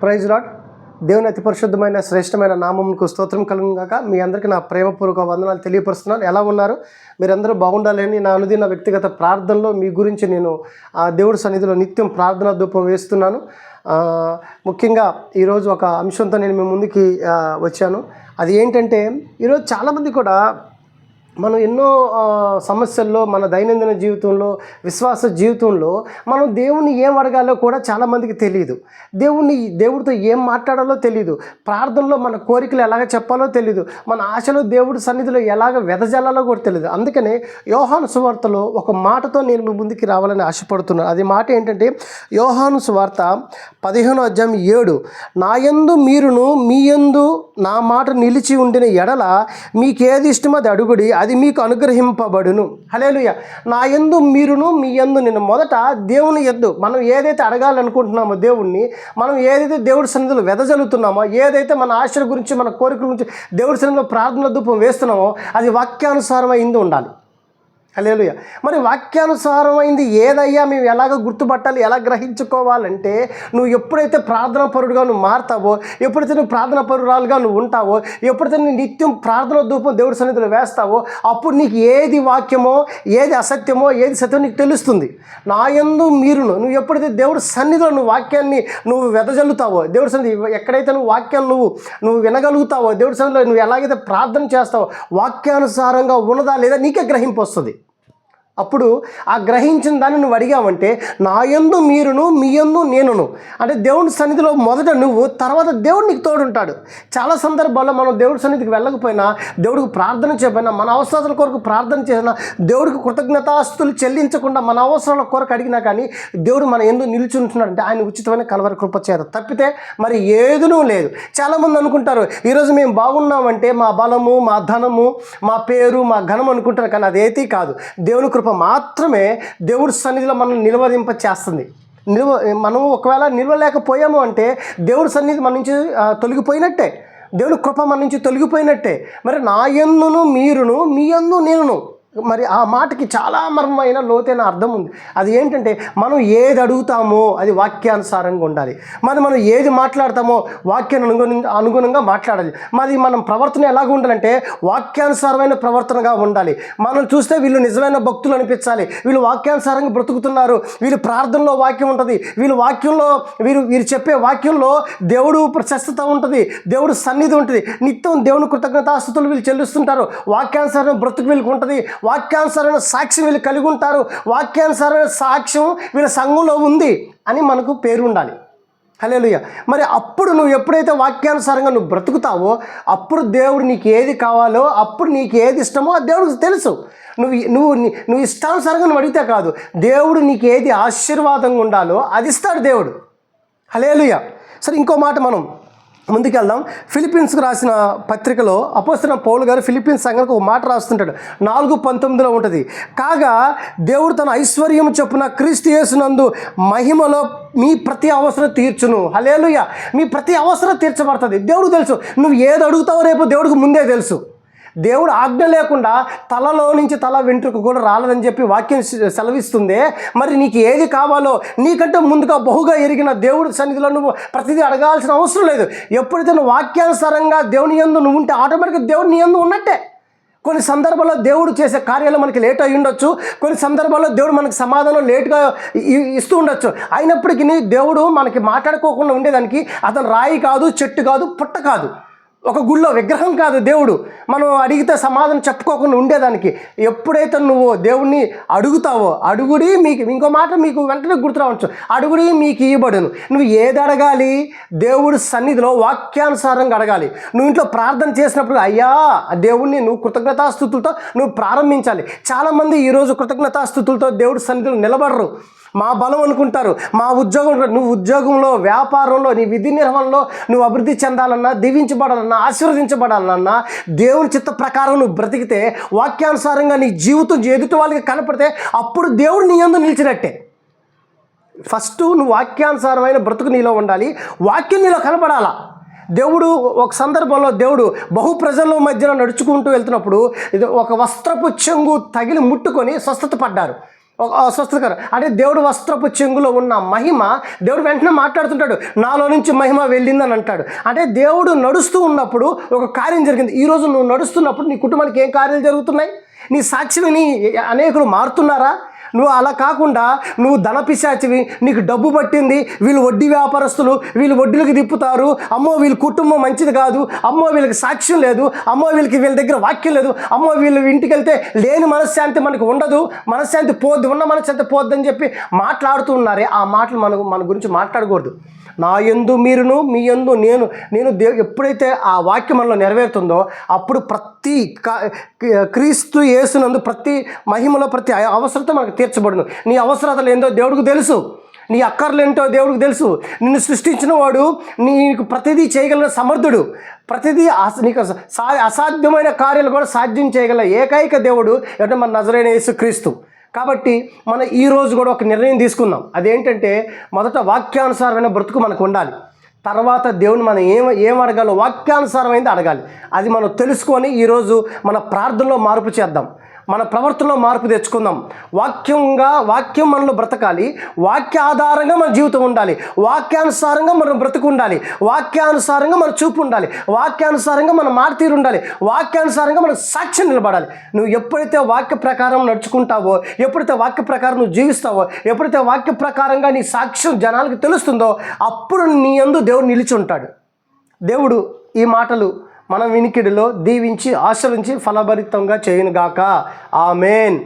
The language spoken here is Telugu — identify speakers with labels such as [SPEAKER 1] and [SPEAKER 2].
[SPEAKER 1] Praise lord. దేవుని అతి పరిశుద్ధమైన శ్రేష్టమైన నామమునకు స్తోత్రం కలుగును గాక. మీ అందరికీ నా ప్రేమపూర్వక వందనాలు తెలియపరుస్తున్నాను. ఎలా ఉన్నారు? మీరందరూ బాగుండాలని నా అనుదిన వ్యక్తిగత ప్రార్థనలో మీ గురించి నేను దేవుడి సన్నిధిలో నిత్యం ప్రార్థనా ధూపం వేస్తున్నాను. ముఖ్యంగా ఈరోజు ఒక అంశంతో నేను మీ ముందుకి వచ్చాను. అది ఏంటంటే, ఈరోజు చాలామంది కూడా మనం ఎన్నో సమస్యల్లో, మన దైనందిన జీవితంలో, విశ్వాస జీవితంలో మనం దేవుణ్ణి ఏం అడగాలో కూడా చాలామందికి తెలియదు. దేవుడితో ఏం మాట్లాడాలో తెలియదు. ప్రార్థనలో మన కోరికలు ఎలాగ చెప్పాలో తెలియదు. మన ఆశలు దేవుడి సన్నిధిలో ఎలాగ వెదజల్లాలో కూడా తెలియదు. అందుకనే యోహాను సువార్తలో ఒక మాటతో నేను మీ ముందుకి రావాలని ఆశపడుతున్నాను. అది మాట ఏంటంటే, యోహాను సువార్త 15:7, నా యందు మీరును మీ యందు నా మాట నిలిచి ఉండిన ఎడల మీకేది ఇష్టమో అది అడుగుడి, అది మీకు అనుగ్రహింపబడును. హల్లెలూయా. నా యందు మీరును మీ యందు. నేను మొదట దేవుని యందు మనం ఏదైతే అడగాలనుకుంటున్నామో దేవుణ్ణి, మనం ఏదైతే దేవుడి సన్నిధిలో వెదజల్లుతున్నామో, ఏదైతే మన ఆశల గురించి, మన కోరికల గురించి దేవుడి సన్నిధిలో ప్రార్థన ధూపం వేస్తున్నామో అది వాక్యానుసారమైంది ఉండాలి. హల్లెలూయా. మరి వాక్యానుసారమైంది ఏదయ్యా మేము ఎలాగ గుర్తుపట్టాలి, ఎలా గ్రహించుకోవాలంటే, నువ్వు ఎప్పుడైతే ప్రార్థనా పరుడుగా నువ్వు మారుతావో, ఎప్పుడైతే నువ్వు ప్రార్థనా పరురాలుగా నువ్వు ఉంటావో, ఎప్పుడైతే నువ్వు నిత్యం ప్రార్థన ధూపం దేవుడి సన్నిధిలో వేస్తావో, అప్పుడు నీకు ఏది వాక్యమో, ఏది అసత్యమో, ఏది సత్యమో నీకు తెలుస్తుంది. నా యందు మీరును. నువ్వు ఎప్పుడైతే దేవుడి సన్నిధిలో నువ్వు వాక్యాన్ని నువ్వు వెదజల్లుతావో, దేవుడి సన్నిధి ఎక్కడైతే నువ్వు వాక్యాన్ని నువ్వు వినగలుగుతావో, దేవుడి సన్నిధిలో నువ్వు ఎలాగైతే ప్రార్థన చేస్తావో, వాక్యానుసారంగా ఉన్నదా లేదా నీకే గ్రహింపు వస్తుంది. అప్పుడు ఆ గ్రహించిన దాన్ని నువ్వు అడిగావంటే, నా యందు మీరును మీ యందు నేనును. అంటే దేవుడి సన్నిధిలో మొదట నువ్వు, తర్వాత దేవుడు నీకు తోడుంటాడు. చాలా సందర్భాల్లో మనం దేవుడి సన్నిధికి వెళ్ళకపోయినా, దేవుడికి ప్రార్థన చేయకపోయినా, మన అవసరాల కొరకు ప్రార్థన చేసినా, దేవుడికి కృతజ్ఞతాస్తులు చెల్లించకుండా మన అవసరాల కొరకు అడిగినా కానీ దేవుడు మన యందు నిలుచుంటున్నాడు. అంటే ఆయన ఉచితమైన కలవరి కృప చేత తప్పితే మరి ఏదునూ లేదు. చాలామంది అనుకుంటారు, ఈరోజు మేము బాగున్నామంటే మా బలము, మా ధనము, మా పేరు, మా ఘనం అనుకుంటారు. కానీ అదేది కాదు. దేవుని కృప మాత్రమే దేవుడి సన్నిధిలో మనం నిలవరింప చేస్తుంది. మనం ఒకవేళ నిలవలేకపోయాము అంటే దేవుడి సన్నిధి మన నుంచి తొలగిపోయినట్టే, దేవుడి కృప మన నుంచి తొలగిపోయినట్టే. మరి నా యందును మీరును మీ యందు నేనును. మరి ఆ మాటకి చాలా మర్మమైన లోతైన అర్థం ఉంది. అది ఏంటంటే, మనం ఏది అడుగుతామో అది వాక్యానుసారంగా ఉండాలి. మనం ఏది మాట్లాడతామో వాక్యాన్ని అనుగుణంగా మాట్లాడాలి. మరి మనం ప్రవర్తన ఎలాగ ఉండాలంటే వాక్యానుసారమైన ప్రవర్తనగా ఉండాలి. మనం చూస్తే వీళ్ళు నిజమైన భక్తులు అనిపించాలి, వీళ్ళు వాక్యానుసారంగా బ్రతుకుతున్నారు, వీళ్ళు ప్రార్థనలో వాక్యం ఉంటుంది, వీళ్ళు వాక్యంలో వీరు చెప్పే వాక్యంలో దేవుడు ప్రశస్తత ఉంటుంది, దేవుడు సన్నిధి ఉంటుంది, నిత్యం దేవుని కృతజ్ఞతాస్తుతులు వీళ్ళు చెల్లిస్తుంటారు, వాక్యానుసారమైన బ్రతుకు వీళ్ళకి ఉంటుంది, వాక్యానుసారమైన సాక్ష్యం వీళ్ళు కలిగి ఉంటారు, వాక్యానుసారమైన సాక్ష్యం వీళ్ళ సంఘంలో ఉంది అని మనకు పేరు ఉండాలి. హల్లెలూయా. మరి అప్పుడు నువ్వు ఎప్పుడైతే వాక్యానుసారంగా నువ్వు బ్రతుకుతావో, అప్పుడు దేవుడు నీకు ఏది కావాలో, అప్పుడు నీకు ఏది ఇష్టమో అది దేవుడికి తెలుసు. నువ్వు ఇష్టానుసారంగా నువ్వు అడిగితే కాదు, దేవుడు నీకు ఏది ఆశీర్వాదంగా ఉండాలో అది ఇస్తాడు దేవుడు. హల్లెలూయా. సరే, ఇంకో మాట మనం ముందుకెళ్దాం. ఫిలిప్పీన్స్కి రాసిన పత్రికలో అపోస్తలుడైన పౌలు గారు ఫిలిప్పీన్స్ సంఘానికి ఒక మాట రాస్తుంటాడు. 4:19 ఉంటుంది. కాగా దేవుడు తన ఐశ్వర్యం చొప్పున క్రీస్తు యేసునందు మహిమలో మీ ప్రతి అవసరం తీర్చును. హల్లెలూయా. మీ ప్రతి అవసరం తీర్చబడుతుంది. దేవుడు తెలుసు. నువ్వు ఏది అడుగుతావో రేపు దేవుడికి ముందే తెలుసు. దేవుడు ఆజ్ఞ లేకుండా తలలో నుంచి తల వెంట్రుక కూడా రాలేదని చెప్పి వాక్యం సెలవిస్తుందే. మరి నీకు ఏది కావాలో నీకంటే ముందుగా బహుగా ఎరిగిన దేవుడి సన్నిధిలో నువ్వు ప్రతిదీ అడగాల్సిన అవసరం లేదు. ఎప్పుడైతే నువ్వు వాక్యానుసారంగా దేవుని యందు నువ్వు ఉంటే ఆటోమేటిక్గా దేవుడు నీ యందు ఉన్నట్టే. కొన్ని సందర్భాల్లో దేవుడు చేసే కార్యాలు మనకి లేట్ అయి ఉండొచ్చు, కొన్ని సందర్భాల్లో దేవుడు మనకి సమాధానం లేటుగా ఇస్తూ ఉండొచ్చు. అయినప్పటికీ దేవుడు మనకి మాట్లాడుకోకుండా ఉండేదానికి అతను రాయి కాదు, చెట్టు కాదు, పుట్ట కాదు, ఒక గుళ్ళో విగ్రహం కాదు దేవుడు. మనం అడిగితే సమాధానం చెప్పుకోకుండా ఉండేదానికి. ఎప్పుడైతే నువ్వు దేవుణ్ణి అడుగుతావో, అడుగుడి మీకు, ఇంకో మాట మీకు వెంటనే గుర్తు రావచ్చు, అడుగుడి మీకు ఇవ్వబడును. నువ్వు ఏది అడగాలి? దేవుడి సన్నిధిలో వాక్యానుసారంగా అడగాలి. నువ్వు ఇంట్లో ప్రార్థన చేసినప్పుడు అయ్యా దేవుణ్ణి నువ్వు కృతజ్ఞతాస్తుతులతో నువ్వు ప్రారంభించాలి. చాలామంది ఈరోజు కృతజ్ఞతాస్తుతులతో దేవుడి సన్నిధిలో నిలబడరు. మా బలం అనుకుంటారు, మా ఉద్యోగం. నువ్వు ఉద్యోగంలో, వ్యాపారంలో, నీ విధి నిర్వహణలో నువ్వు అభివృద్ధి చెందాలన్నా, దీవించబడాలన్నా, ఆశీర్వదించబడాలన్నా, దేవుని చిత్త ప్రకారం నువ్వు బ్రతికితే, వాక్యానుసారంగా నీ జీవితం ఎదుటి వాళ్ళకి కనపడితే అప్పుడు దేవుడు నీ యందు నిలిచినట్టే. ఫస్ట్ నువ్వు వాక్యానుసారమైన బ్రతుకు నీలో ఉండాలి, వాక్యం నీలో కనపడాలా. దేవుడు ఒక సందర్భంలో దేవుడు బహు ప్రజల మధ్యలో నడుచుకుంటూ వెళ్తున్నప్పుడు ఒక వస్త్రపు చెంగు తగిలి ముట్టుకొని స్వస్థత పడ్డారు. ఒక అస్వస్థకర అంటే దేవుడు వస్త్రపు చెంగులో ఉన్న మహిమ దేవుడు వెంటనే మాట్లాడుతుంటాడు, నాలో నుంచి మహిమ వెళ్ళిందని అంటాడు. అంటే దేవుడు నడుస్తూ ఉన్నప్పుడు ఒక కార్యం జరిగింది. ఈరోజు నువ్వు నడుస్తున్నప్పుడు నీ కుటుంబానికి ఏం కార్యాలు జరుగుతున్నాయి? నీ సాక్షి విని అనేకులు మారుతున్నారా? నువ్వు అలా కాకుండా నువ్వు ధనపిశాచివి, నీకు డబ్బు పట్టింది, వీళ్ళు వడ్డీ వ్యాపారస్తులు, వీళ్ళు వడ్డీలకు తిప్పుతారు, అమ్మో వీళ్ళ కుటుంబం మంచిది కాదు, అమ్మో వీళ్ళకి సాక్ష్యం లేదు, అమ్మో వీళ్ళ దగ్గర వాక్యం లేదు, అమ్మో వీళ్ళు ఇంటికి వెళ్తే లేని మనశ్శాంతి మనకు ఉండదు, మనశ్శాంతి పోద్ది, ఉన్న మనశ్శాంతి పోద్దని చెప్పి మాట్లాడుతూ ఉన్నారే. ఆ మాటలు మన గురించి మాట్లాడకూడదు. నా యందు మీరును, మీ యందు నేను ఎప్పుడైతే ఆ వాక్యం మనలో నెరవేరుతుందో అప్పుడు ప్రతి క్రీస్తు యేసునందు ప్రతి మహిమలో ప్రతి అవసరత మనకు తీర్చబడును. నీ అవసరతలు ఏందో దేవుడికి తెలుసు, నీ అక్కర్లు ఏంటో దేవుడికి తెలుసు. నిన్ను సృష్టించిన వాడు నీకు ప్రతిదీ చేయగలిగిన సమర్థుడు, ప్రతిదీ నీకు అసాధ్యమైన కార్యాలు కూడా సాధ్యం చేయగల ఏకైక దేవుడు అంటే మన నజరేయుడైన యేసుక్రీస్తు. కాబట్టి మనం ఈరోజు కూడా ఒక నిర్ణయం తీసుకుందాం. అదేంటంటే మొదట వాక్యానుసారమైన బ్రతుకు మనకు ఉండాలి. తర్వాత దేవుని మనం ఏం అడగాలో వాక్యానుసారమైంది అడగాలి. అది మనం తెలుసుకొని ఈరోజు మన ప్రార్థనలో మార్పు చేద్దాం, మన ప్రవర్తనలో మార్పు తెచ్చుకుందాం. వాక్యం మనలో బ్రతకాలి, వాక్య ఆధారంగా మన జీవితం ఉండాలి, వాక్యానుసారంగా మనం బ్రతుకు ఉండాలి, వాక్యానుసారంగా మన చూపు ఉండాలి, వాక్యానుసారంగా మన మాట తీరు ఉండాలి, వాక్యానుసారంగా మన సాక్ష్యం నిలబడాలి. నువ్వు ఎప్పుడైతే వాక్య ప్రకారం నడుచుకుంటావో, ఎప్పుడైతే వాక్య ప్రకారం నువ్వు జీవిస్తావో, ఎప్పుడైతే వాక్య ప్రకారంగా నీ సాక్ష్యం జనాలకు తెలుస్తుందో అప్పుడు నీ యందు దేవుడు నిలిచి ఉంటాడు. దేవుడు ఈ మాటలు మన వినికిడిలో దీవించి ఆశీర్వదించి ఫలభరితంగా చేయునుగాక. ఆమేన్.